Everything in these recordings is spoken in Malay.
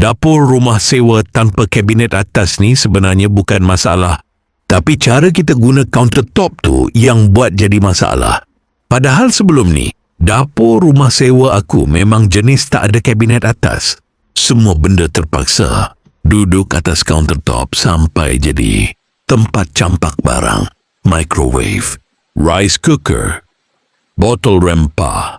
Dapur rumah sewa tanpa kabinet atas ni sebenarnya bukan masalah. Tapi cara kita guna countertop tu yang buat jadi masalah. Padahal sebelum ni, dapur rumah sewa aku memang jenis tak ada kabinet atas. Semua benda terpaksa duduk atas countertop sampai jadi tempat campak barang, microwave, rice cooker, botol rempah,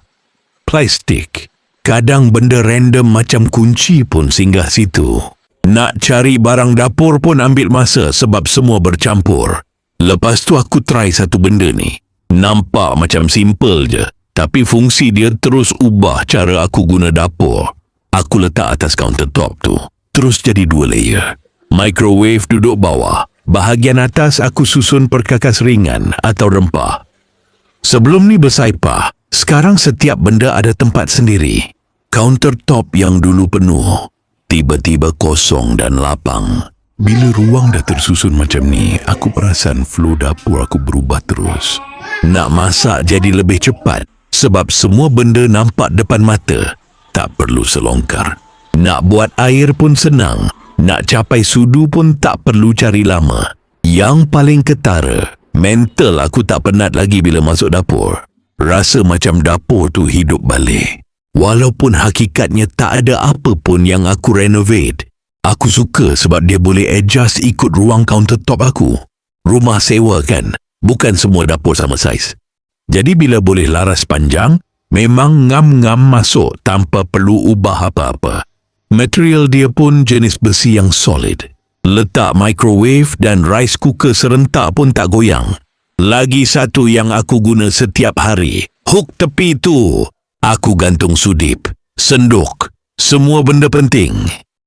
plastik. Kadang benda random macam kunci pun singgah situ. Nak cari barang dapur pun ambil masa sebab semua bercampur. Lepas tu aku try satu benda ni. Nampak macam simple je, tapi fungsi dia terus ubah cara aku guna dapur. Aku letak atas countertop tu, terus jadi 2 layer. Microwave duduk bawah. Bahagian atas aku susun perkakas ringan atau rempah. Sebelum ni bersaipah, sekarang setiap benda ada tempat sendiri. Countertop yang dulu penuh, tiba-tiba kosong dan lapang. Bila ruang dah tersusun macam ni, aku perasan flow dapur aku berubah terus. Nak masak jadi lebih cepat sebab semua benda nampak depan mata. Tak perlu selongkar. Nak buat air pun senang. Nak capai sudu pun tak perlu cari lama. Yang paling ketara, mental aku tak penat lagi bila masuk dapur. Rasa macam dapur tu hidup balik. Walaupun hakikatnya tak ada apa pun yang aku renovate. Aku suka sebab dia boleh adjust ikut ruang countertop aku. Rumah sewa kan, bukan semua dapur sama saiz. Jadi bila boleh laras panjang, memang ngam-ngam masuk tanpa perlu ubah apa-apa. Material dia pun jenis besi yang solid. Letak microwave dan rice cooker serentak pun tak goyang. Lagi satu yang aku guna setiap hari, hook tepi tu. Aku gantung sudip, senduk, semua benda penting.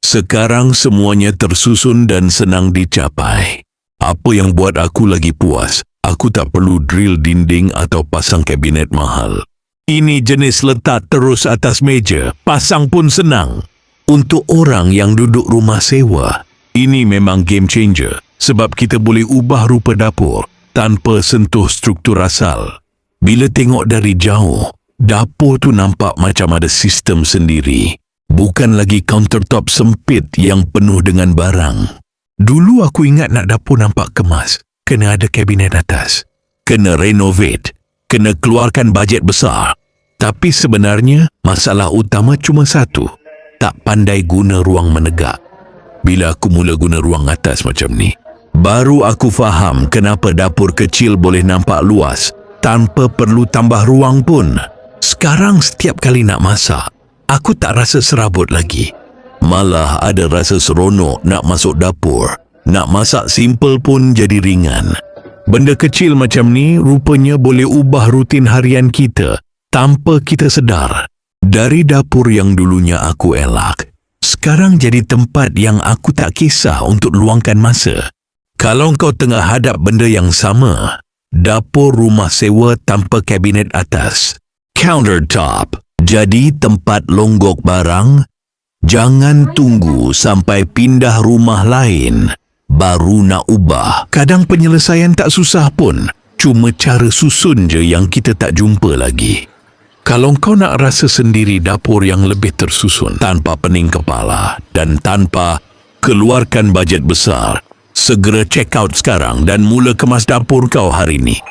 Sekarang semuanya tersusun dan senang dicapai. Apa yang buat aku lagi puas, aku tak perlu drill dinding atau pasang kabinet mahal. Ini jenis letak terus atas meja, pasang pun senang. Untuk orang yang duduk rumah sewa, ini memang game changer sebab kita boleh ubah rupa dapur tanpa sentuh struktur asal. Bila tengok dari jauh, dapur tu nampak macam ada sistem sendiri. Bukan lagi countertop sempit yang penuh dengan barang. Dulu aku ingat nak dapur nampak kemas, kena ada kabinet atas. Kena renovate, kena keluarkan bajet besar. Tapi sebenarnya, masalah utama cuma satu. Tak pandai guna ruang menegak. Bila aku mula guna ruang atas macam ni, baru aku faham kenapa dapur kecil boleh nampak luas tanpa perlu tambah ruang pun. Sekarang setiap kali nak masak, aku tak rasa serabut lagi. Malah ada rasa seronok nak masuk dapur. Nak masak simple pun jadi ringan. Benda kecil macam ni rupanya boleh ubah rutin harian kita tanpa kita sedar. Dari dapur yang dulunya aku elak, sekarang jadi tempat yang aku tak kisah untuk luangkan masa. Kalau kau tengah hadap benda yang sama, dapur rumah sewa tanpa kabinet atas, countertop, jadi tempat longgok barang, jangan tunggu sampai pindah rumah lain, baru nak ubah. Kadang penyelesaian tak susah pun, cuma cara susun je yang kita tak jumpa lagi. Kalau kau nak rasa sendiri dapur yang lebih tersusun tanpa pening kepala dan tanpa keluarkan bajet besar, segera check out sekarang dan mula kemas dapur kau hari ini.